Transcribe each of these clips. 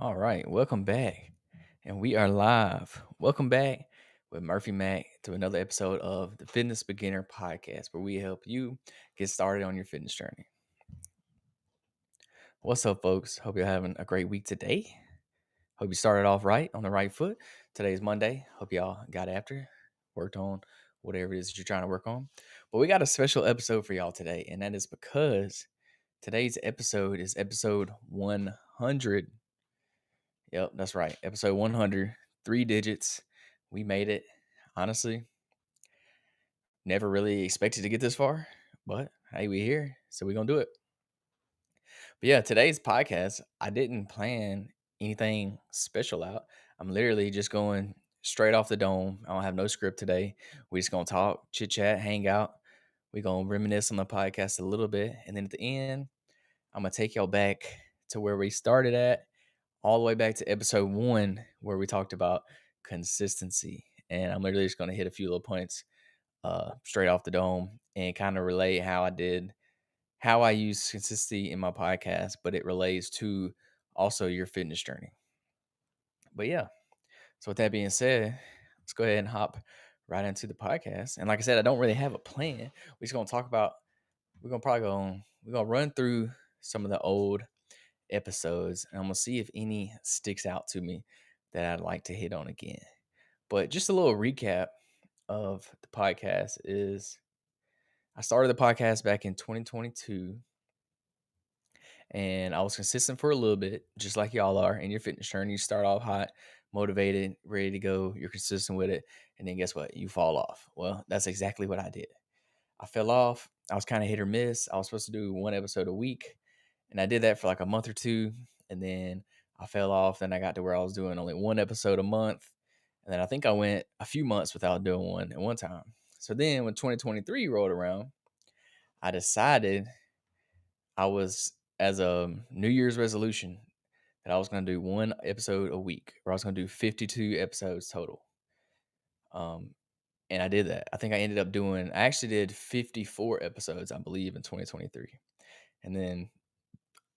All right, welcome back. And we are live. Welcome back with Murphy Mack to another episode of the Fitness Beginner Podcast, where we help you get started on your fitness journey. What's up, folks? Hope you're having a great week today. Hope you started off right on the right foot. Today's Monday. Hope y'all got after, worked on whatever it is that you're trying to work on. But we got a special episode for y'all today, and that is because today's episode is episode 100. Yep, that's right. Episode 100, 3 digits. We made it. Honestly, never really expected to get this far, but hey, we here, so we're gonna do it. But yeah, today's podcast, I didn't plan anything special out. I'm literally just going straight off the dome. I don't have no script today. We just gonna talk, chit chat, hang out. We're gonna reminisce on the podcast a little bit, and then at the end, I'm gonna take y'all back to where we started at all the way back to episode 1 where we talked about consistency. And I'm literally just going to hit a few little points straight off the dome and kind of relate how I use consistency in my podcast, but it relates to also your fitness journey. But yeah, so with that being said, let's go ahead and hop right into the podcast. And like I said, I don't really have a plan. We're just going to talk about, we're going to run through some of the old episodes, and I'm gonna see if any sticks out to me that I'd like to hit on again. But just a little recap of the podcast is I started the podcast back in 2022, and I was consistent for a little bit, just like y'all are in your fitness journey. You start off hot, motivated, ready to go, you're consistent with it, and then guess what? You fall off. Well, that's exactly what I did. I fell off. I was kind of hit or miss. I was supposed to do one episode a week, and I did that for like a month or two, and then I fell off. Then I got to where I was doing only one episode a month, and then I think I went a few months without doing one at one time. So then when 2023 rolled around, I decided I was as a New Year's resolution that I was going to do one episode a week, or I was going to do 52 episodes total. Um, and I did that. I think I ended up doing. I actually did 54 episodes, I believe, in 2023, and then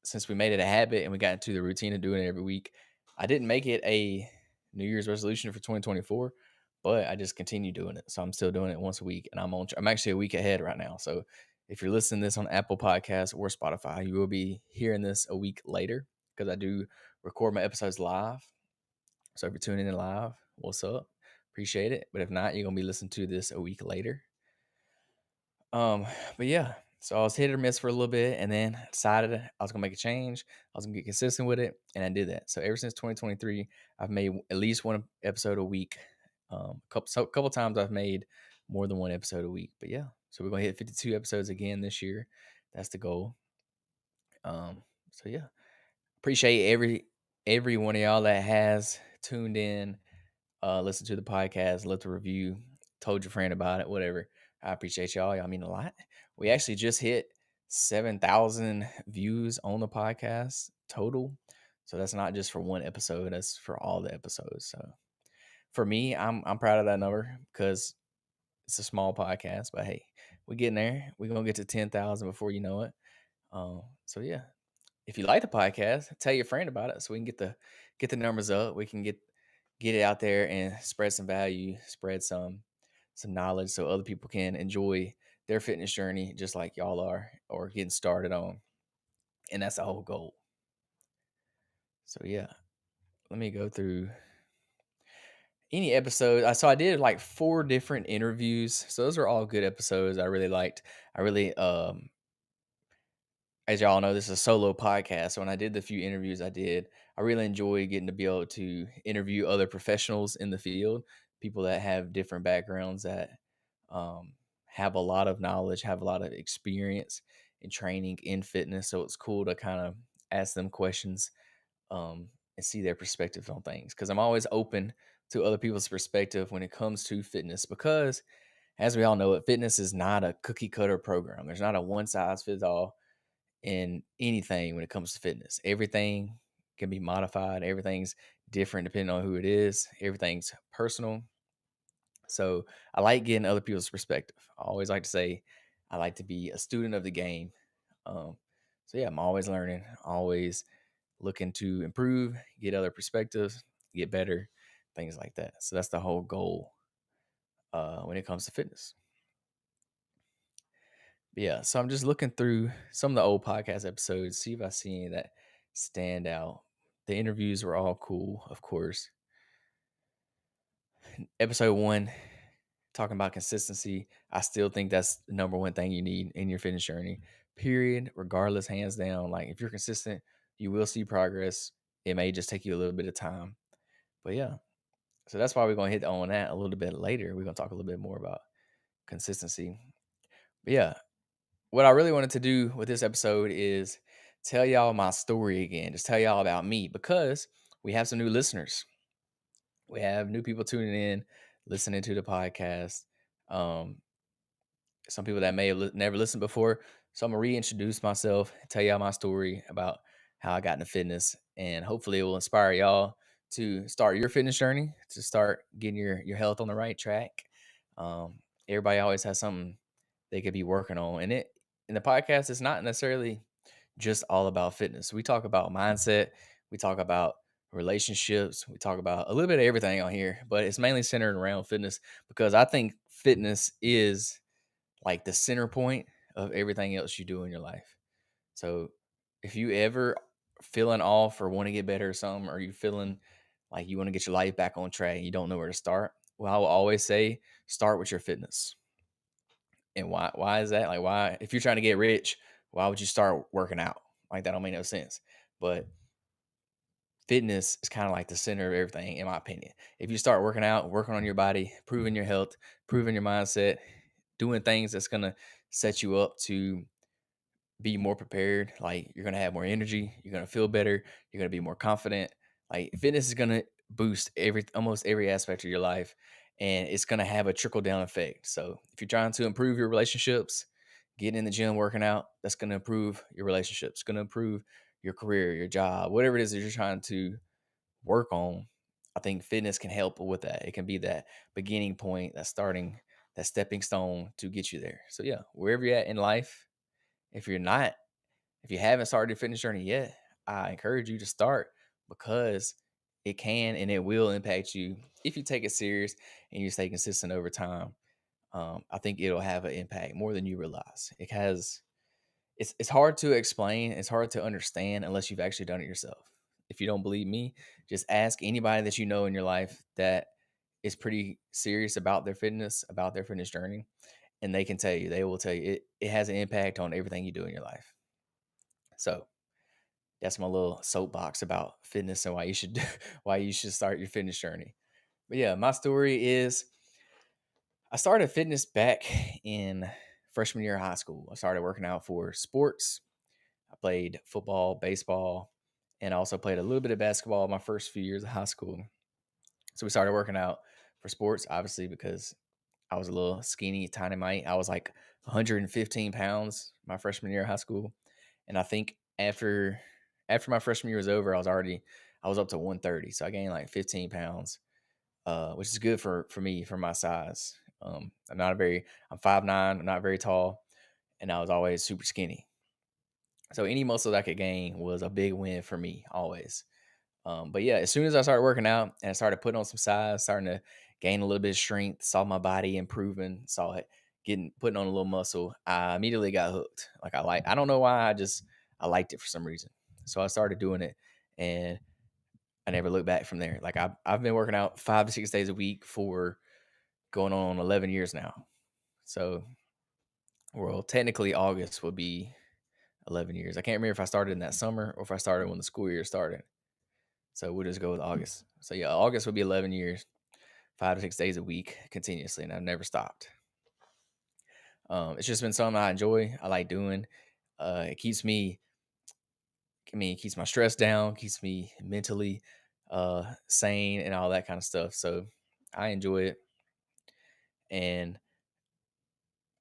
since we made it a habit and we got into the routine of doing it every week, I didn't make it a New Year's resolution for 2024, but I just continue doing it. So I'm still doing it once a week, and I'm actually a week ahead right now. So if you're listening to this on Apple Podcasts or Spotify, you will be hearing this a week later because I do record my episodes live. So if you're tuning in live, what's up? Appreciate it. But if not, you're gonna be listening to this a week later. Um, but yeah, so I was hit or miss for a little bit, and then I decided I was gonna make a change. I was gonna get consistent with it, and I did that. So ever since 2023, I've made at least one episode a week. Couple times I've made more than one episode a week. But yeah, so we're gonna hit 52 episodes again this year. That's the goal. So yeah, appreciate every one of y'all that has tuned in, listen to the podcast, left a review, told your friend about it, whatever. I appreciate y'all. Y'all mean a lot. We actually just hit 7,000 views on the podcast total. So that's not just for one episode, that's for all the episodes. So for me, I'm proud of that number because it's a small podcast, but hey, we're getting there. We're gonna get to 10,000 before you know it. So yeah, if you like the podcast, tell your friend about it so we can get the numbers up. We can get it out there and spread some value, spread some knowledge so other people can enjoy their fitness journey just like y'all are or getting started on. And that's the whole goal. So yeah, let me go through any episode. So I did like 4 different interviews. So those are all good episodes. I really liked. I really as y'all know, this is a solo podcast. So when I did the few interviews I did, I really enjoy getting to be able to interview other professionals in the field, people that have different backgrounds that have a lot of knowledge, have a lot of experience in training in fitness. So it's cool to kind of ask them questions and see their perspective on things because I'm always open to other people's perspective when it comes to fitness because as we all know it, fitness is not a cookie cutter program. There's not a one size fits all in anything when it comes to fitness. Everything can be modified. Everything's different depending on who it is. Everything's personal. So I like getting other people's perspective. I always like to say I like to be a student of the game. Um, so yeah, I'm always learning, always looking to improve, get other perspectives, get better, things like that. So that's the whole goal when it comes to fitness. But yeah, so I'm just looking through some of the old podcast episodes, see if I see any that stand out. The interviews were all cool, of course. Episode 1, talking about consistency. I still think that's the number one thing you need in your fitness journey. Period. Regardless, hands down. Like if you're consistent, you will see progress. It may just take you a little bit of time. But yeah. So that's why we're gonna hit on that a little bit later. We're gonna talk a little bit more about consistency. But yeah, what I really wanted to do with this episode is tell y'all my story again. Just tell y'all about me because we have some new listeners. We have new people tuning in, listening to the podcast. Um, some people that may have never listened before. So I'm gonna reintroduce myself, tell y'all my story about how I got into fitness, and hopefully it will inspire y'all to start your fitness journey, to start getting your health on the right track. Um, Everybody always has something they could be working on, and it in the podcast it's not necessarily just all about fitness. We talk about mindset, we talk about relationships, we talk about a little bit of everything on here, but it's mainly centered around fitness because I think fitness is like the center point of everything else you do in your life. So if you ever feeling off or want to get better or something, or you feeling like you want to get your life back on track, you don't know where to start. Well, I will always say start with your fitness. And why is that? Like why if you're trying to get rich, why would you start working out? Like that don't make no sense. But fitness is kind of like the center of everything, in my opinion. If you start working out, working on your body, improving your health, improving your mindset, doing things that's gonna set you up to be more prepared. Like you're gonna have more energy, you're gonna feel better, you're gonna be more confident. Like fitness is gonna boost almost every aspect of your life, and it's gonna have a trickle down effect. So if you're trying to improve your relationships, getting in the gym, working out, that's gonna improve your relationships, it's gonna improve your career, your job, whatever it is that you're trying to work on. I think fitness can help with that. It can be that beginning point, that stepping stone to get you there. So yeah, wherever you're at in life, if you're not, if you haven't started your fitness journey yet, I encourage you to start because it can and it will impact you if you take it serious and you stay consistent over time. I think it'll have an impact more than you realize. It has. It's hard to explain. It's hard to understand unless you've actually done it yourself. If you don't believe me, just ask anybody that you know in your life that is pretty serious about their fitness journey, and they can tell you. They will tell you it has an impact on everything you do in your life. So that's my little soapbox about fitness and why you should why you should start your fitness journey. But yeah, my story is I started fitness back in freshman year of high school. I started working out for sports. I played football, baseball, and I also played a little bit of basketball my first few years of high school. So we started working out for sports, obviously, because I was a little skinny, tiny mite. I was like 115 pounds my freshman year of high school. And I think after my freshman year was over, I was up to 130. So I gained like 15 pounds, which is good for me for my size. I'm 5'9", I'm not very tall, and I was always super skinny. So any muscle that I could gain was a big win for me always. But yeah, as soon as I started working out and I started putting on some size, starting to gain a little bit of strength, saw my body improving, saw it putting on a little muscle, I immediately got hooked. I don't know why, I liked it for some reason. So I started doing it and I never looked back from there. Like I've been working out 5 to 6 days a week for going on 11 years now. So well, technically August will be 11 years. I can't remember if I started in that summer or if I started when the school year started. So we'll just go with August. So yeah, August will be 11 years, 5 to 6 days a week continuously, and I've never stopped. It's just been something I enjoy. I like doing. It keeps me, it keeps my stress down, keeps me mentally sane, and all that kind of stuff. So I enjoy it, and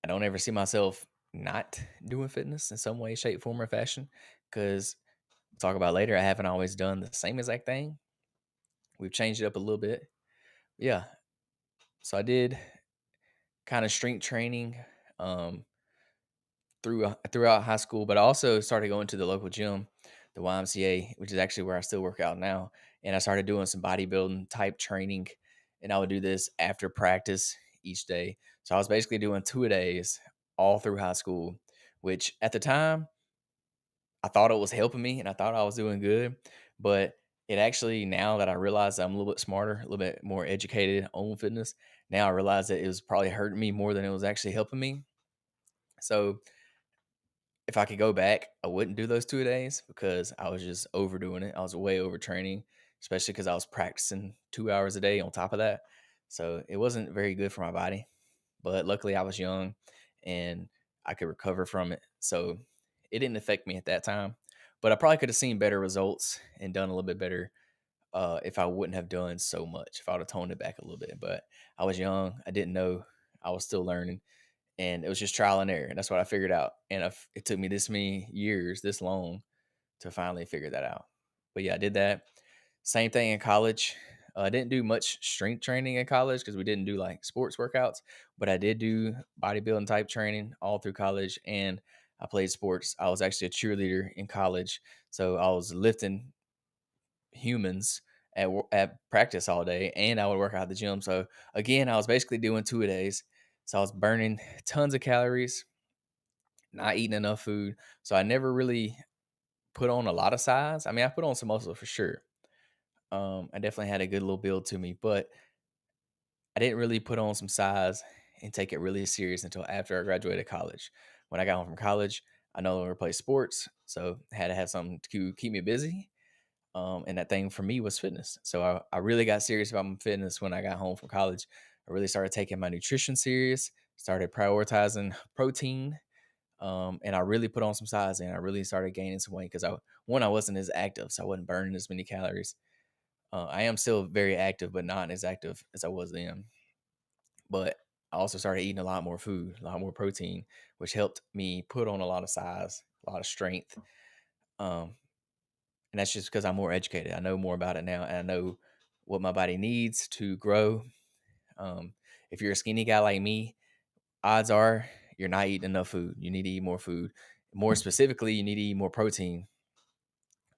I don't ever see myself not doing fitness in some way, shape, form, or fashion. Because we'll talk about later, I haven't always done the same exact thing. We've changed it up a little bit. Yeah. So I did kind of strength training throughout high school, but I also started going to the local gym the YMCA, which is actually where I still work out now. And I started doing some bodybuilding type training, and I would do this after practice each day. So I was basically doing 2 days all through high school, which at the time I thought it was helping me and I thought I was doing good. But it actually, now that I realize I'm a little bit smarter, a little bit more educated on fitness, now I realize that it was probably hurting me more than it was actually helping me. So if I could go back, I wouldn't do those 2 days because I was just overdoing it. I was way overtraining, especially because I was practicing 2 hours a day on top of that. So it wasn't very good for my body. But luckily, I was young and I could recover from it. So it didn't affect me at that time. But I probably could have seen better results and done a little bit better if I wouldn't have done so much, if I would have toned it back a little bit. But I was young. I didn't know. I was still learning, and it was just trial and error. And that's what I figured out. And it took me this many years, this long, to finally figure that out. But yeah, I did that. Same thing in college. I didn't do much strength training in college because we didn't do like sports workouts, but I did do bodybuilding type training all through college. And I played sports. I was actually a cheerleader in college. So I was lifting humans at practice all day, and I would work out at the gym. So again, I was basically doing 2 days. So I was burning tons of calories, not eating enough food. So I never really put on a lot of size. I mean, I put on some muscle for sure. I definitely had a good little build to me, but I didn't really put on some size and take it really serious until after I graduated college. When I got home from college, I no longer play sports, so I had to have something to keep me busy. And that thing for me was fitness. So I really got serious about my fitness when I got home from college. I really started taking my nutrition serious, started prioritizing protein, and I really put on some size and I really started gaining some weight because I wasn't as active, so I wasn't burning as many calories. I am still very active, but not as active as I was then. But I also started eating a lot more food, a lot more protein, which helped me put on a lot of size, a lot of strength. Um, and that's just because I'm more educated. I know more about it now, and I know what my body needs to grow. Um, if you're a skinny guy like me, odds are you're not eating enough food. You need to eat more food. More specifically, you need to eat more protein.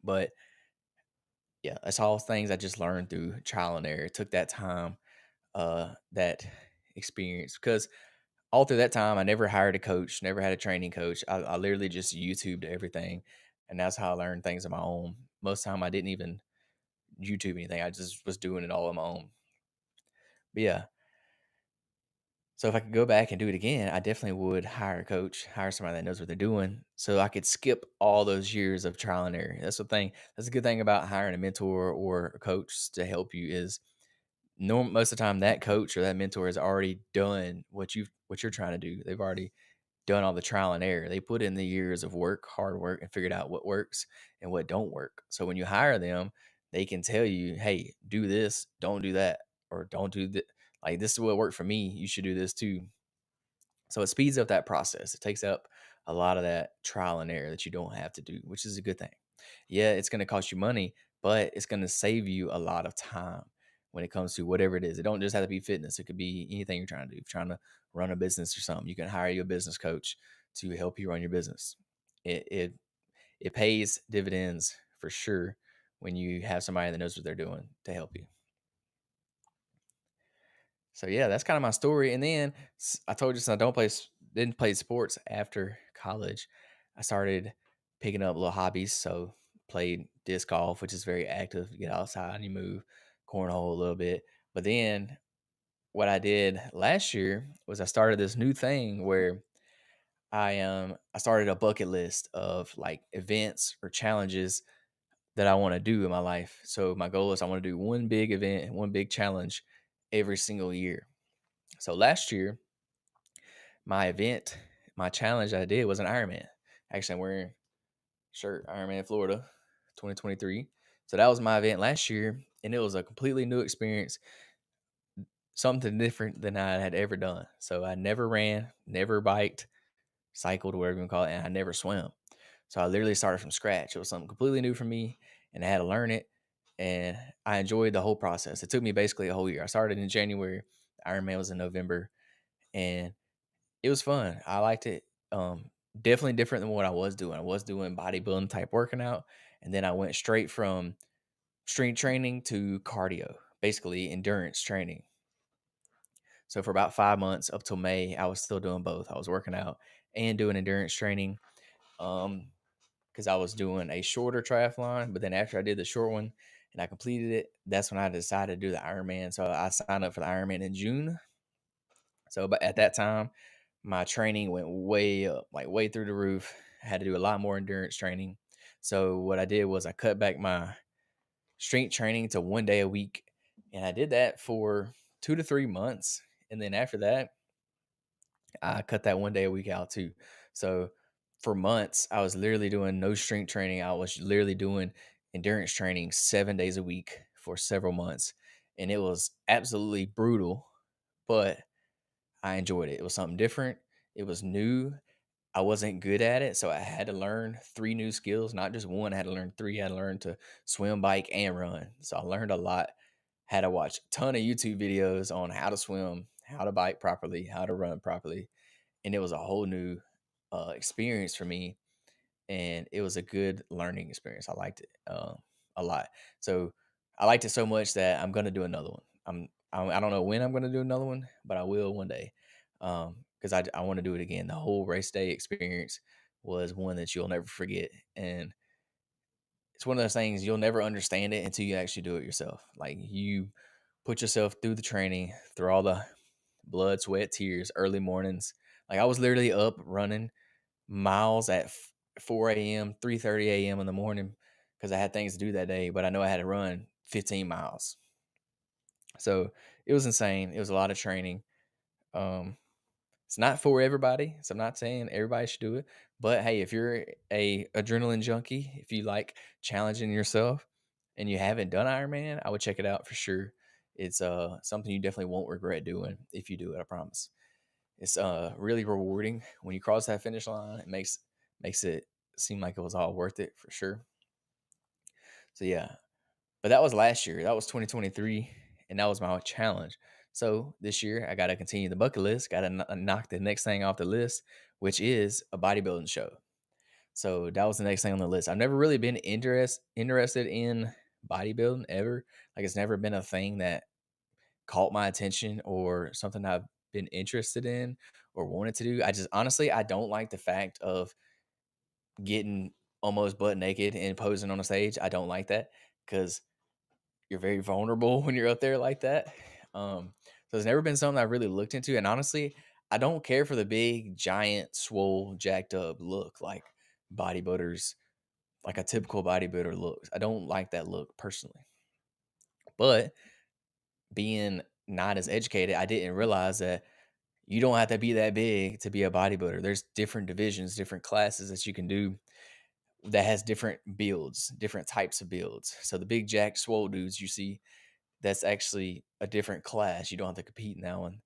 But yeah, that's all things I just learned through trial and error. It took that time, that experience, because all through that time, I never hired a coach, never had a training coach. I literally just YouTubed everything, and that's how I learned things on my own. Most of the time, I didn't even YouTube anything. I just was doing it all on my own. But yeah, so if I could go back and do it again, I definitely would hire a coach, hire somebody that knows what they're doing, so I could skip all those years of trial and error. That's the thing. That's a good thing about hiring a mentor or a coach to help you is most of the time that coach or that mentor has already done what you're trying to do. They've already done all the trial and error. They put in the years of work, hard work, and figured out what works and what don't work. So when you hire them, they can tell you, "Hey, do this, don't do that, or don't do that. Like this is what worked for me. You should do this too." So it speeds up that process. It takes up a lot of that trial and error that you don't have to do, which is a good thing. Yeah, it's going to cost you money, but it's going to save you a lot of time when it comes to whatever it is. It don't just have to be fitness. It could be anything you're trying to do. If you're trying to run a business or something, you can hire you a business coach to help you run your business. It pays dividends for sure when you have somebody that knows what they're doing to help you. So yeah, that's kind of my story. And then I told you, since I didn't play sports after college, I started picking up little hobbies. So played disc golf, which is very active. You get outside and you move, cornhole a little bit. But then what I did last year was I started this new thing where I started a bucket list of like events or challenges that I want to do in my life. So my goal is I want to do one big event, one big challenge every single year. So last year, my event, my challenge I did was an Ironman. Actually, I'm wearing shirt Ironman Florida 2023. So that was my event last year, and it was a completely new experience, something different than I had ever done. So I never ran, never biked, cycled, whatever you want to call it, and I never swam. So I literally started from scratch. It was something completely new for me, and I had to learn it. And I enjoyed the whole process. It took me basically a whole year. I started in January. Ironman was in November, and it was fun. I liked it. Definitely different than what I was doing. I was doing bodybuilding type working out, And then I went straight from strength training to cardio, basically endurance training. So for about 5 months up till May, I was still doing both. I was working out and doing endurance training. Because I was doing a shorter triathlon, but then after I did the short one and I completed it, that's when I decided to do the Ironman. So I signed up for the Ironman in June. So, but at that time, my training went way up, like way through the roof. I had to do a lot more endurance training. So what I did was I cut back my strength training to 1 day a week, and I did that for 2 to 3 months. And then after that, I cut that 1 day a week out too. So for months, I was literally doing no strength training. I was literally doing endurance training 7 days a week for several months. And it was absolutely brutal, but I enjoyed it. It was something different. It was new. I wasn't good at it. So I had to learn three new skills, not just one. I had to learn three. I had to learn to swim, bike, and run. So I learned a lot. Had to watch a ton of YouTube videos on how to swim, how to bike properly, how to run properly, and it was a whole new experience for me, and it was a good learning experience. I liked it a lot. So I liked it so much that I'm gonna do another one. I don't know when I'm gonna do another one, but I will one day, because I want to do it again. The whole race day experience was one that you'll never forget, and it's one of those things you'll never understand it until you actually do it yourself. Like you put yourself through the training, through all the blood, sweat, tears, early mornings. Like I was literally up running miles at 4 a.m., 3:30 a.m. in the morning because I had things to do that day, but I know I had to run 15 miles. So it was insane. It was a lot of training. Um, it's not for everybody, so I'm not saying everybody should do it. But hey, if you're a adrenaline junkie, if you like challenging yourself and you haven't done Ironman, I would check it out for sure. It's something you definitely won't regret doing if you do it, I promise. It's really rewarding when you cross that finish line. It makes it seem like it was all worth it for sure. So yeah, but that was last year. That was 2023, and that was my challenge. So this year, I got to continue the bucket list. Got to knock the next thing off the list, which is a bodybuilding show. So that was the next thing on the list. I've never really been interested in bodybuilding ever. Like it's never been a thing that caught my attention or something I've been interested in or wanted to do. I just honestly I don't like the fact of getting almost butt naked and posing on a stage. I don't like that because you're very vulnerable when you're up there like that. So it's never been something I really looked into. And honestly, I don't care for the big, giant, swole, jacked up look like bodybuilders, like a typical bodybuilder looks. I don't like that look personally. But being not as educated, I didn't realize that you don't have to be that big to be a bodybuilder. There's different divisions, different classes that you can do that has different builds, different types of builds. So the big jack swole dudes you see, that's actually a different class. You don't have to compete in that one.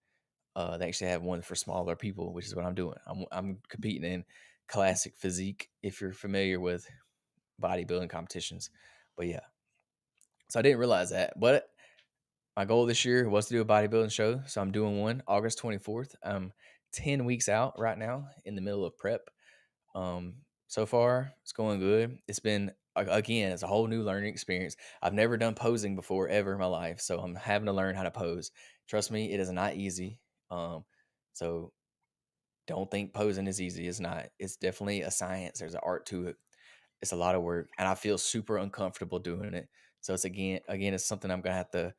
They actually have one for smaller people, which is what I'm doing. I'm competing in classic physique if you're familiar with bodybuilding competitions. But yeah, so I didn't realize that. But my goal this year was to do a bodybuilding show. So I'm doing one August 24th. I'm 10 weeks out right now in the middle of prep. So far, it's going good. It's been, again, it's a whole new learning experience. I've never done posing before ever in my life. So I'm having to learn how to pose. Trust me, it is not easy. Um, so don't think posing is easy. It's not. It's definitely a science. There's an art to it. It's a lot of work, and I feel super uncomfortable doing it. So it's again, it's something I'm gonna have to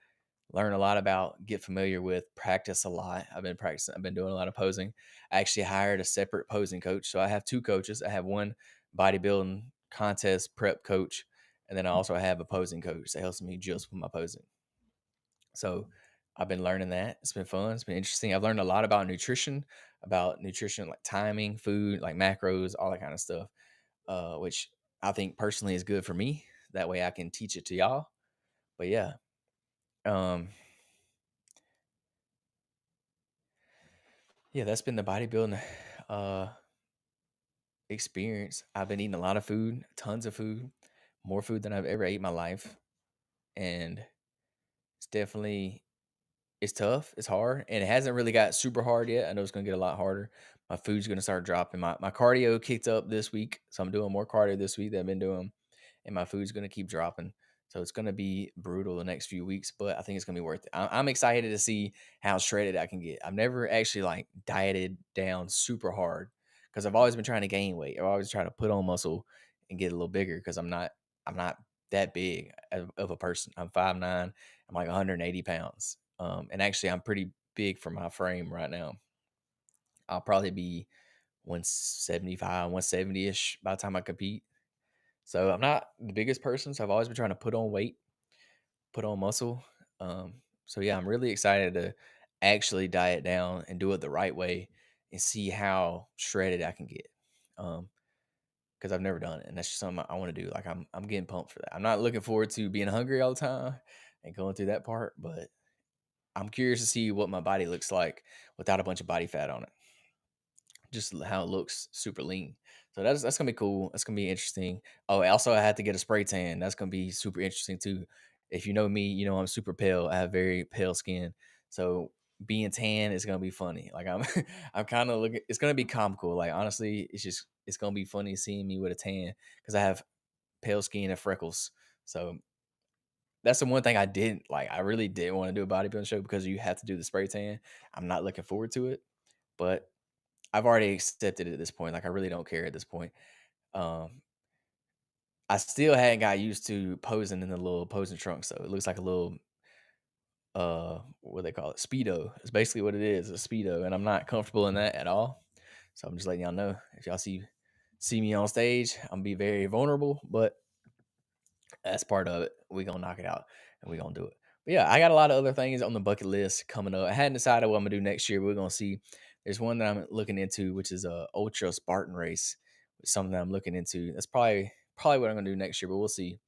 learn a lot about, get familiar with, practice a lot. I've been practicing, I've been doing a lot of posing. I actually hired a separate posing coach. So I have two coaches. I have one bodybuilding contest prep coach, and then I also have a posing coach that helps me just with my posing. So I've been learning that. It's been fun. It's been interesting. I've learned a lot about nutrition, like timing, food, like macros, all that kind of stuff, which I think personally is good for me. That way I can teach it to y'all. But yeah, um, yeah, that's been the bodybuilding uh experience. I've been eating a lot of food, tons of food, more food than I've ever ate in my life. And it's definitely it's tough, it's hard, and it hasn't really got super hard yet. I know it's gonna get a lot harder. My food's gonna start dropping. My cardio kicked up this week, so I'm doing more cardio this week than I've been doing and my food's gonna keep dropping. So it's gonna be brutal the next few weeks, but I think it's gonna be worth it. I'm excited to see how shredded I can get. I've never actually like dieted down super hard because I've always been trying to gain weight. I've always trying to put on muscle and get a little bigger because I'm not that big of a person. I'm 5'9". I'm like 180 pounds. And actually I'm pretty big for my frame right now. I'll probably be 175, 170 ish by the time I compete. So I'm not the biggest person. So I've always been trying to put on weight, put on muscle. Um, so yeah, I'm really excited to actually diet down and do it the right way and see how shredded I can get. Because I've never done it, and that's just something I want to do. Like I'm getting pumped for that. I'm not looking forward to being hungry all the time and going through that part, but I'm curious to see what my body looks like without a bunch of body fat on it. Just how it looks super lean. So that's gonna be cool. That's gonna be interesting. Oh, also I had to get a spray tan. That's gonna be super interesting too. If you know me, you know I'm super pale. I have very pale skin. So being tan is gonna be funny. Like I'm I'm kind of looking it's gonna be comical. Like honestly, it's gonna be funny seeing me with a tan because I have pale skin and freckles. So that's the one thing I didn't like. I really didn't want to do a bodybuilding show because you have to do the spray tan. I'm not looking forward to it, but I've already accepted it at this point. Like I really don't care at this point. Um, I still hadn't got used to posing in the little posing trunk, so it looks like a little what they call it, speedo. It's basically what it is, a speedo, and I'm not comfortable in that at all. So I'm just letting y'all know if y'all see me on stage, I'm be very vulnerable, but that's part of it. We gonna knock it out and we gonna do it. But yeah, I got a lot of other things on the bucket list coming up. I hadn't decided what I'm gonna do next year, but we're gonna see. There's one that I'm looking into, which is a ultra Spartan race. It's something that I'm looking into. That's probably what I'm gonna do next year, but we'll see.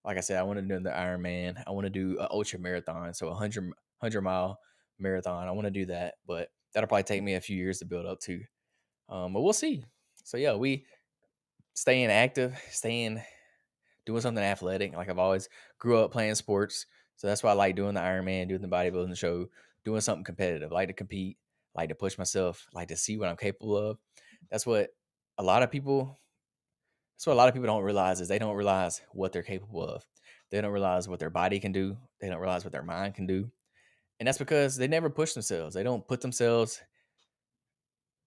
Like I said, I want to do the Ironman. I want to do an ultra marathon, so a 100 mile marathon. I want to do that, but that'll probably take me a few years to build up to. But we'll see. So yeah, we staying active, staying doing something athletic. Like I've always grew up playing sports, so that's why I like doing the Ironman, doing the bodybuilding show, doing something competitive. I like to compete, like to push myself, like to see what I'm capable of. That's what a lot of people. That's what a lot of people don't realize is they don't realize what they're capable of. They don't realize what their body can do. They don't realize what their mind can do, and that's because they never push themselves. They don't put themselves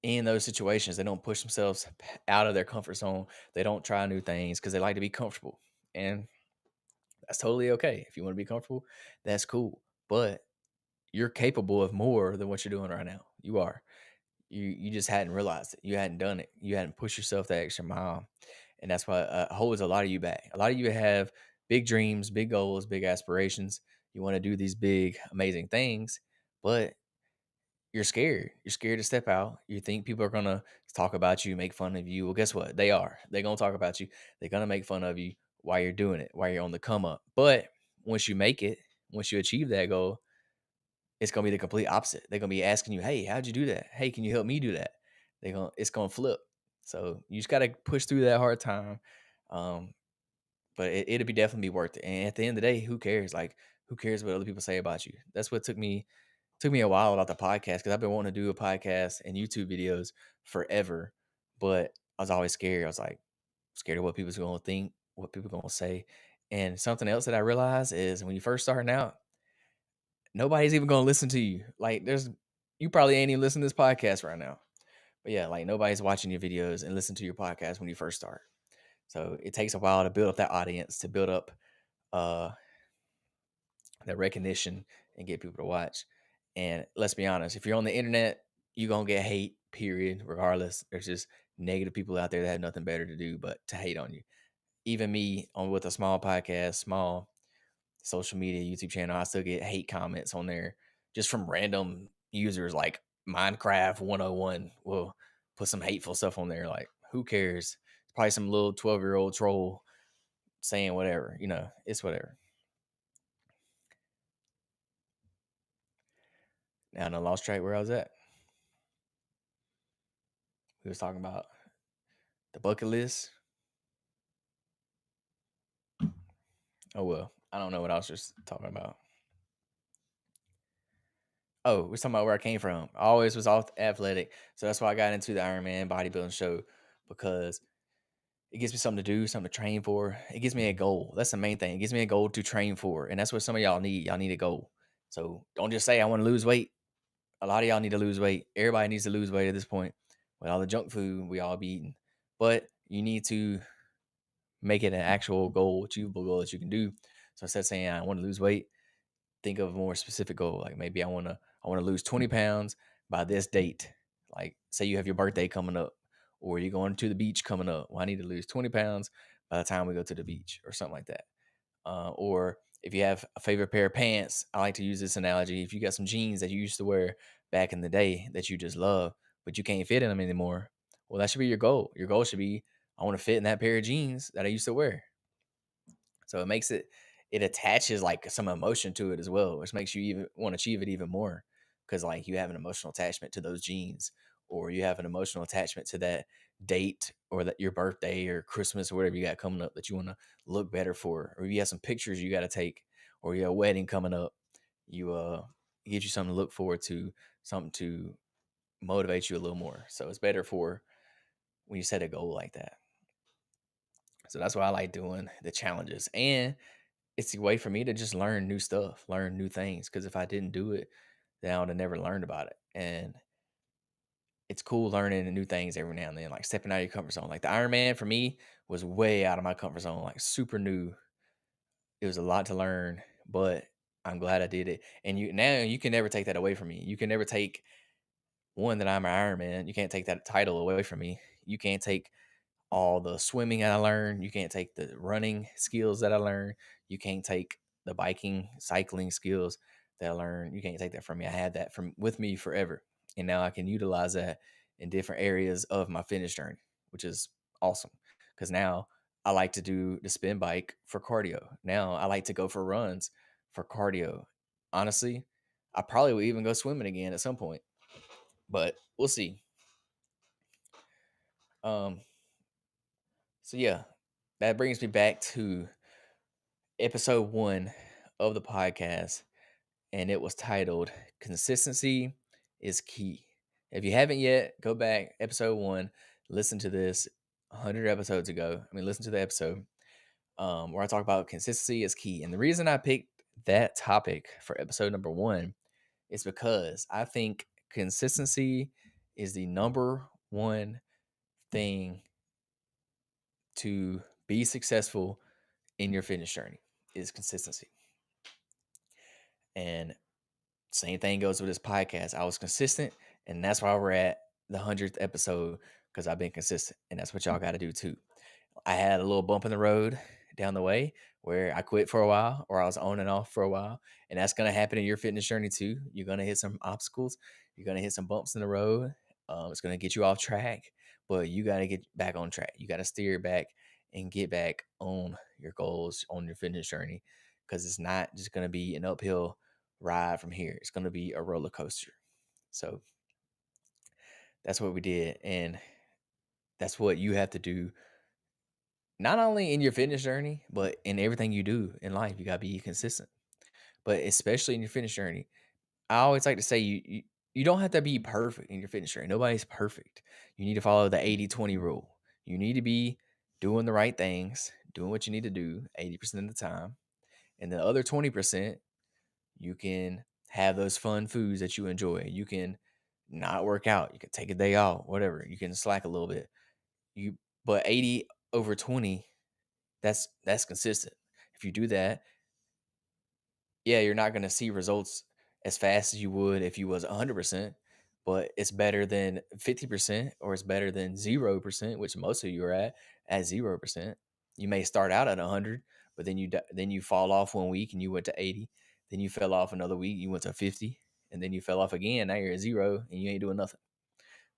in those situations. They don't push themselves out of their comfort zone. They don't try new things because they like to be comfortable. And that's totally okay. If you want to be comfortable, that's cool. But you're capable of more than what you're doing right now. You are. You just hadn't realized it. You hadn't done it. You hadn't pushed yourself that extra mile. And that's why holds a lot of you back. A lot of you have big dreams, big goals, big aspirations. You want to do these big, amazing things, but you're scared. You're scared to step out. You think people are gonna talk about you, make fun of you. Well, guess what? They are. They're gonna talk about you. They're gonna make fun of you while you're doing it, while you're on the come up. But once you make it, once you achieve that goal, it's gonna be the complete opposite. They're gonna be asking you, "Hey, how'd you do that? Hey, can you help me do that?" It's gonna flip. So you just gotta push through that hard time. Um, but it'll be definitely be worth it. And at the end of the day, who cares? Like, who cares what other people say about you? That's what took me a while about the podcast because I've been wanting to do a podcast and YouTube videos forever, but I was always scared. I was like scared of what people's going to think, what people going to say. And something else that I realized is when you first starting out, nobody's even going to listen to you. Like you probably ain't even listening to this podcast right now. But yeah, like nobody's watching your videos and listen to your podcast when you first start. So it takes a while to build up that audience, to build up uh that recognition and get people to watch. And let's be honest, if you're on the internet, you're gonna get hate, period, regardless. There's just negative people out there that have nothing better to do but to hate on you. Even me on with a small podcast, small social media, YouTube channel, I still get hate comments on there just from random users like Minecraft 101 will put some hateful stuff on there. Like, who cares? It's probably some little 12-year-old troll saying whatever, it's whatever. Now I lost track where I was at. We was talking about the bucket list. Oh well, I don't know what I was just talking about. Oh, we're talking about where I came from. I always was off athletic, so that's why I got into the Ironman bodybuilding show because it gives me something to do, something to train for. It gives me a goal. That's the main thing. It gives me a goal to train for. And that's what some of y'all need. Y'all need a goal. So don't just say, I want to lose weight. A lot of y'all need to lose weight. Everybody needs to lose weight at this point with all the junk food we all be eating. But you need to make it an actual goal, achievable goal that you can do. So instead of saying I want to lose weight, think of a more specific goal. Like maybe I want to lose 20 pounds by this date. Like say you have your birthday coming up, or you're going to the beach coming up. Well, I need to lose 20 pounds by the time we go to the beach, or something like that. Or if you have a favorite pair of pants, I like to use this analogy. If you got some jeans that you used to wear back in the day that you just love, but you can't fit in them anymore, well, that should be your goal. Your goal should be, I want to fit in that pair of jeans that I used to wear. So it makes it attaches like some emotion to it as well, which makes you even want to achieve it even more. Because like you have an emotional attachment to those jeans, or you have an emotional attachment to that date, or that your birthday or Christmas or whatever you got coming up that you want to look better for, or you have some pictures you got to take, or you have a wedding coming up. You it gives you something to look forward to, something to motivate you a little more. So it's better for when you set a goal like that. So that's why I like doing the challenges. And it's a way for me to just learn new stuff, learn new things. Because if I didn't do it, then I would have never learned about it. And it's cool learning new things every now and then, like stepping out of your comfort zone. Like the Iron Man for me was way out of my comfort zone, like super new. It was a lot to learn, but I'm glad I did it. And you can never take that away from me. You can never take one that I'm an Iron Man. You can't take that title away from me. You can't take all the swimming I learned. You can't take the running skills that I learned. You can't take the biking, cycling skills that I learned. You can't take that from me. I had that from with me forever. And now I can utilize that in different areas of my fitness journey, which is awesome. Because now I like to do the spin bike for cardio. Now I like to go for runs for cardio. Honestly, I probably will even go swimming again at some point, but we'll see. Um, so yeah, that brings me back to episode 1 of the podcast, and it was titled Consistency is Key. If you haven't yet, go back, episode 1, listen to this 100 episodes ago. Listen to the episode where I talk about consistency is key. And the reason I picked that topic for episode number 1 is because I think consistency is the number 1 thing to be successful in your fitness journey is consistency. And same thing goes with this podcast. I was consistent, and that's why we're at the 100th episode, because I've been consistent, and that's what y'all got to do too. I had a little bump in the road down the way where I quit for a while, or I was on and off for a while, and that's going to happen in your fitness journey too. You're going to hit some obstacles, you're going to hit some bumps in the road. It's going to get you off track, but you got to get back on track. You got to steer back and get back on your goals on your fitness journey, because it's not just going to be an uphill ride from here. It's going to be a roller coaster. So that's what we did, and that's what you have to do, not only in your fitness journey, but in everything you do in life. You got to be consistent, but especially in your fitness journey. I always like to say you don't have to be perfect in your fitness journey. Nobody's perfect. You need to follow the 80-20 rule. You need to be doing the right things, doing what you need to do 80% of the time. And the other 20%, you can have those fun foods that you enjoy. You can not work out. You can take a day off, whatever. You can slack a little bit. But 80 over 20, that's consistent. If you do that, yeah, you're not going to see results as fast as you would if you was 100%, but it's better than 50%, or it's better than 0%, which most of you are at 0%. You may start out at 100, but then you fall off 1 week and you went to 80. Then you fell off another week, you went to 50, and then you fell off again. Now you're at 0 and you ain't doing nothing.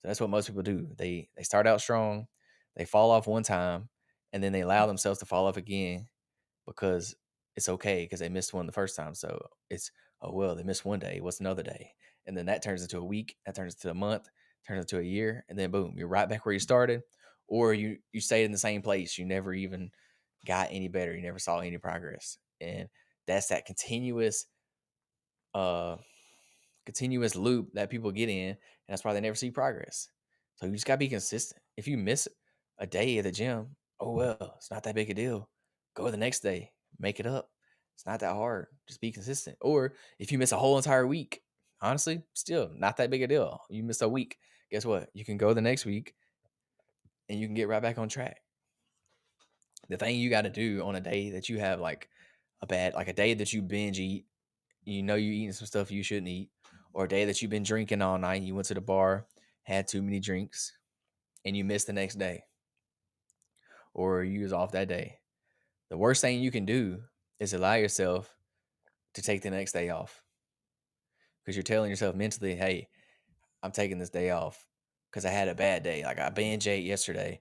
So that's what most people do. They start out strong, they fall off one time, and then they allow themselves to fall off again, because it's okay, because they missed one the first time. So it's, oh well, they missed one day. What's another day? And then that turns into a week. That turns into a month. Turns into a year, and then boom, you're right back where you started, or you stayed in the same place. You never even got any better. You never saw any progress, and that's that uh continuous loop that people get in, and that's why they never see progress. So you just gotta be consistent. If you miss a day at the gym, Oh well, it's not that big a deal. Go the next day, make it up. It's not that hard. Just be consistent. Or if you miss a whole entire week, honestly, still not that big a deal. You missed a week. Guess what? You can go the next week and you can get right back on track. The thing you got to do on a day that you have like like a day that you binge eat, you know you eating some stuff you shouldn't eat, or a day that you've been drinking all night, you went to the bar, had too many drinks, and you missed the next day, or you was off that day. The worst thing you can do is allow yourself to take the next day off because you're telling yourself mentally, hey, I'm taking this day off because I had a bad day. Like I binge ate yesterday.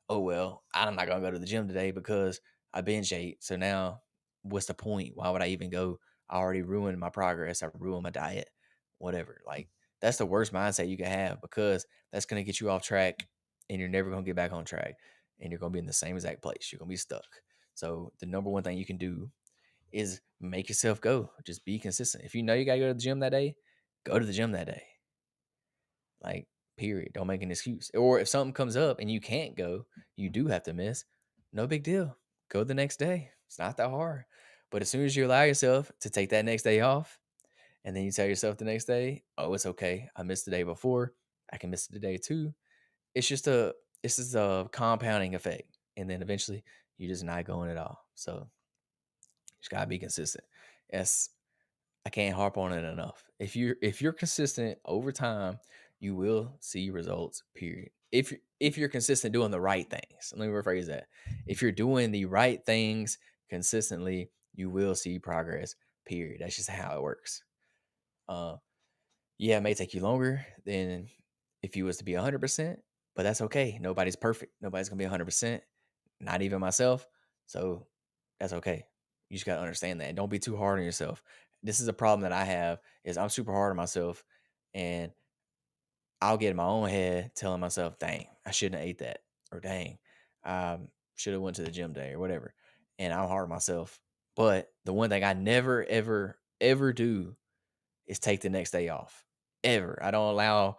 Oh, well, I'm not going to go to the gym today because I binge ate. So now what's the point? Why would I even go? I already ruined my progress. I ruined my diet, whatever. Like that's the worst mindset you can have because that's going to get you off track and you're never going to get back on track and you're going to be in the same exact place. You're going to be stuck. So the number one thing you can do is make yourself go. Just be consistent. If you know you got to go to the gym that day, go to the gym that day. Like, period. Don't make an excuse. Or if something comes up and you can't go, you do have to miss, no big deal. Go the next day. It's not that hard. But as soon as you allow yourself to take that next day off, and then you tell yourself the next day, oh, it's okay. I missed the day before. I can miss the day too. It's just a compounding effect. And then eventually you're just not going at all. So you just gotta be consistent. Yes, I can't harp on it enough. If you're consistent over time, you will see results. Period. If you're consistent doing the right things, let me rephrase that. If you're doing the right things consistently, you will see progress. Period. That's just how it works. Uh, yeah, it may take you longer than if you was to be 100%, but that's okay. Nobody's perfect. Nobody's gonna be 100%. Not even myself. So that's okay. You just gotta understand that. Don't be too hard on yourself. This is a problem that I have is I'm super hard on myself and I'll get in my own head telling myself, dang, I shouldn't have ate that. Or dang, should have went to the gym day or whatever. And I'm hard on myself. But the one thing I never, ever, ever do is take the next day off. Ever. I don't allow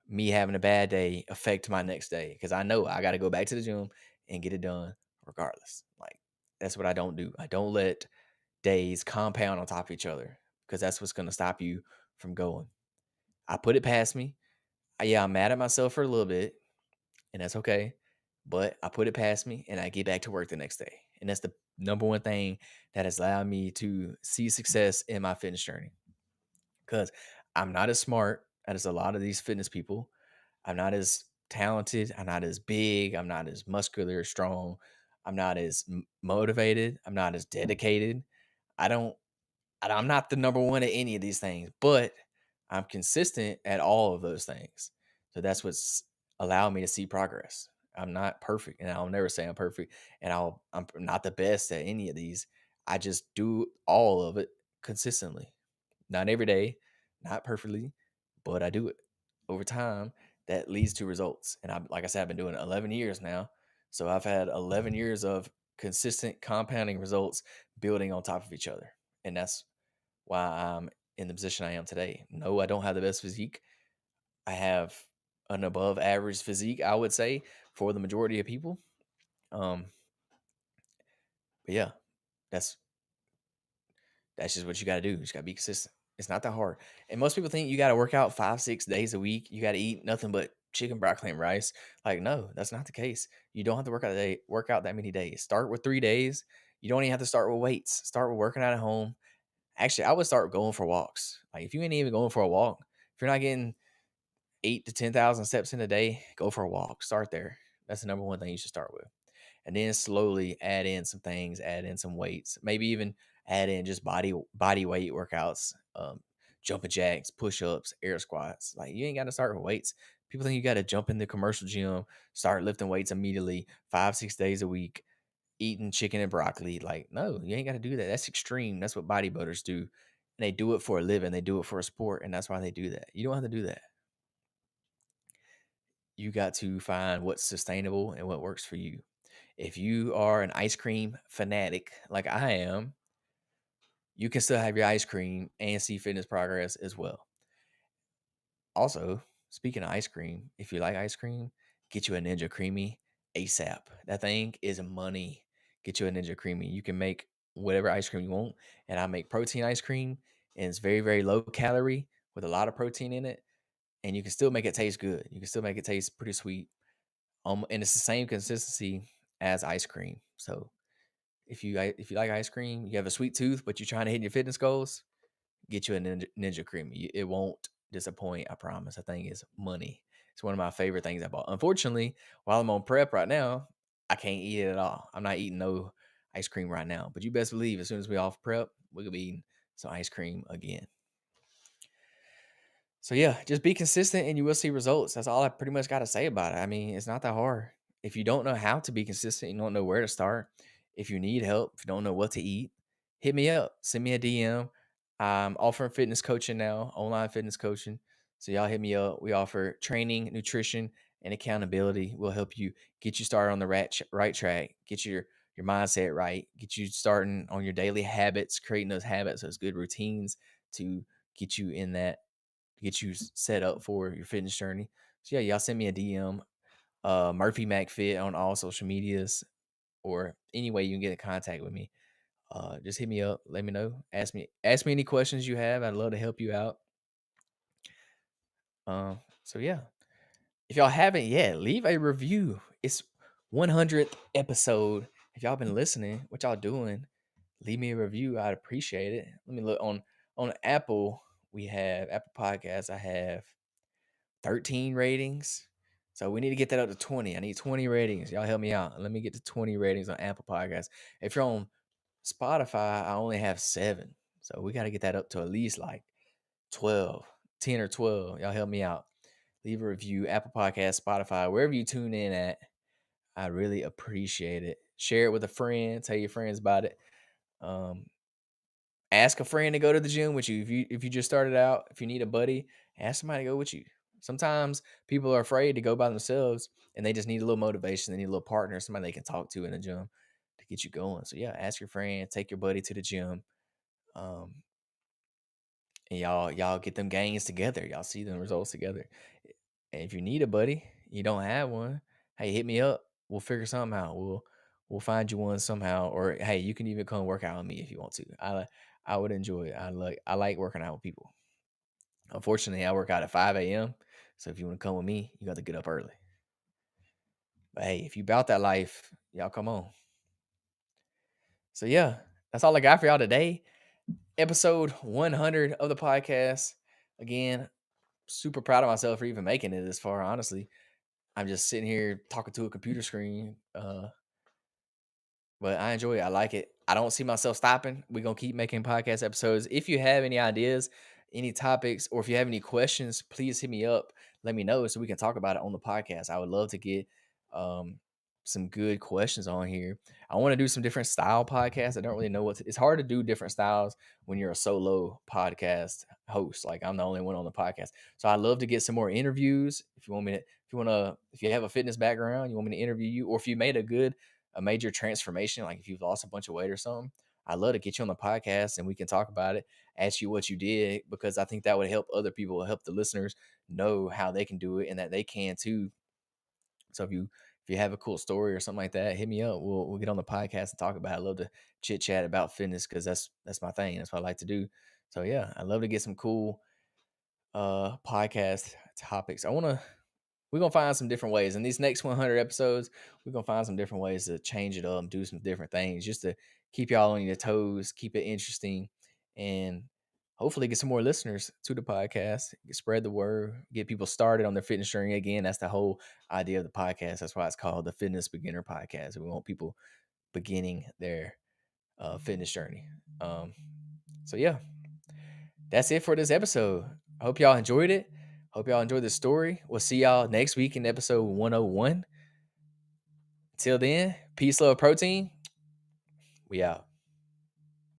me having a bad day affect my next day because I know I got to go back to the gym and get it done regardless. Like that's what I don't do. I don't let days compound on top of each other because that's what's going to stop you from going. I put it past me. Yeah, I'm mad at myself for a little bit, and that's okay. But I put it past me and I get back to work the next day. And that's the number one thing that has allowed me to see success in my fitness journey because I'm not as smart as a lot of these fitness people. I'm not as talented. I'm not as big. I'm not as muscular, strong. I'm not as motivated. I'm not as dedicated. I don't I'm not the number one at any of these things, but I'm consistent at all of those things. So that's what's allowed me to see progress. I'm not perfect, and I'll never say I'm perfect, and I'm not the best at any of these. I just do all of it consistently. Not every day, not perfectly, but I do it over time. That leads to results. And I like I said, I've been doing it 11 years now. So I've had 11 years of consistent compounding results building on top of each other. And that's why I'm in the position I am today. No, I don't have the best physique. I have an above average physique, I would say, for the majority of people. Um, but yeah, that's that's just what you got to do. You just got to be consistent. It's not that hard. And most people think you got to work out 5, 6 days a week. You got to eat nothing but chicken, broccoli, and rice. Like, no, that's not the case. You don't have to work out that many days. Start with 3 days. You don't even have to start with weights. Start with working out at home. Actually, I would start going for walks. Like, if you ain't even going for a walk, if you're not getting 8 to 10,000 steps in a day, go for a walk. Start there. That's the number one thing you should start with, and then slowly add in some things, add in some weights, maybe even add in just body weight workouts, jumping jacks, push-ups, air squats. Like you ain't got to start with weights. People think you got to jump in the commercial gym, start lifting weights immediately, 5, 6 days a week, eating chicken and broccoli. Like, no, you ain't got to do that. That's extreme. That's what bodybuilders do. And they do it for a living. They do it for a sport. And that's why they do that. You don't have to do that. You got to find what's sustainable and what works for you. If you are an ice cream fanatic like I am, you can still have your ice cream and see fitness progress as well. Also, speaking of ice cream, if you like ice cream, get you a Ninja Creamy. ASAP. That thing is money. Get you a Ninja Creamy. You can make whatever ice cream you want, and I make protein ice cream, and it's very, very low calorie with a lot of protein in it, and you can still make it taste good. You can still make it taste pretty sweet. And it's the same consistency as ice cream. So if you like ice cream, you have a sweet tooth, but you're trying to hit your fitness goals, get you a Ninja Creamy. It won't disappoint. I promise. That thing is money. It's one of my favorite things I bought. Unfortunately, while I'm on prep right now, I can't eat it at all. I'm not eating no ice cream right now. But you best believe as soon as we off prep, we're gonna be eating some ice cream again. So yeah, just be consistent and you will see results. That's all I pretty much got to say about it. I mean, it's not that hard. If you don't know how to be consistent, you don't know where to start. If you need help, if you don't know what to eat, hit me up. Send me a DM. I'm offering fitness coaching now, online fitness coaching. So y'all hit me up. We offer training, nutrition, and accountability. We'll help you get you started on the right track, get your mindset right, get you starting on your daily habits, creating those habits, those good routines to get you in that get you set up for your fitness journey. So yeah, y'all send me a DM, Murphy McFit on all social medias, or any way you can get in contact with me. Just hit me up, let me know, ask me any questions you have. I'd love to help you out. So yeah, if y'all haven't yet, leave a review. It's 100th episode. If y'all been listening, what y'all doing? Leave me a review. I'd appreciate it. Let me look on Apple. We have Apple Podcasts. I have 13 ratings. So we need to get that up to 20. I need 20 ratings. Y'all help me out. Let me get to 20 ratings on Apple Podcasts. If you're on Spotify, I only have 7. So we got to get that up to at least like 12, 10 or 12. Y'all help me out. Leave a review, Apple Podcasts, Spotify, wherever you tune in at. I really appreciate it. Share it with a friend. Tell your friends about it. Um, Ask a friend to go to the gym with you. If you just started out, if you need a buddy, ask somebody to go with you. Sometimes people are afraid to go by themselves and they just need a little motivation. They need a little partner, somebody they can talk to in the gym to get you going. So yeah, ask your friend, take your buddy to the gym. Um, and y'all get them gains together. Y'all see them results together. And if you need a buddy, you don't have one, hey, hit me up. We'll figure something out. We'll find you one somehow. Or hey, you can even come work out with me if you want to. I would enjoy it. I like working out with people. Unfortunately, I work out at 5 a.m. So if you want to come with me, you got to get up early. But hey, if you about that life, y'all come on. So yeah, that's all I got for y'all today. Episode 100 of the podcast. Again, super proud of myself for even making it this far. Honestly, I'm just sitting here talking to a computer screen. But I enjoy it. I like it. I don't see myself stopping. We're gonna keep making podcast episodes. If you have any ideas, any topics, or if you have any questions, please hit me up. Let me know so we can talk about it on the podcast. I would love to get um, some good questions on here. I want to do some different style podcasts. I don't really know it's hard to do different styles when you're a solo podcast host. Like I'm the only one on the podcast. So I'd love to get some more interviews. If you want me to, if you have a fitness background, you want me to interview you, or if you made a major transformation, like if you've lost a bunch of weight or something, I'd love to get you on the podcast and we can talk about it, ask you what you did, because I think that would help other people, help the listeners know how they can do it and that they can too. So if you have a cool story or something like that, hit me up. We'll get on the podcast and talk about it. I love to chit chat about fitness because that's my thing. That's what I like to do. So yeah, I love to get some cool podcast topics. We're gonna find some different ways in these next 100 episodes. We're gonna find some different ways to change it up, do some different things, just to keep y'all on your toes, keep it interesting, and hopefully get some more listeners to the podcast. Spread the word, get people started on their fitness journey. Again, that's the whole idea of the podcast. That's why it's called the Fitness Beginner Podcast. We want people beginning their fitness journey. So yeah, that's it for this episode. I hope y'all enjoyed it. Hope y'all enjoyed the story. We'll see y'all next week in episode 101. Till then, peace, love, protein. We out.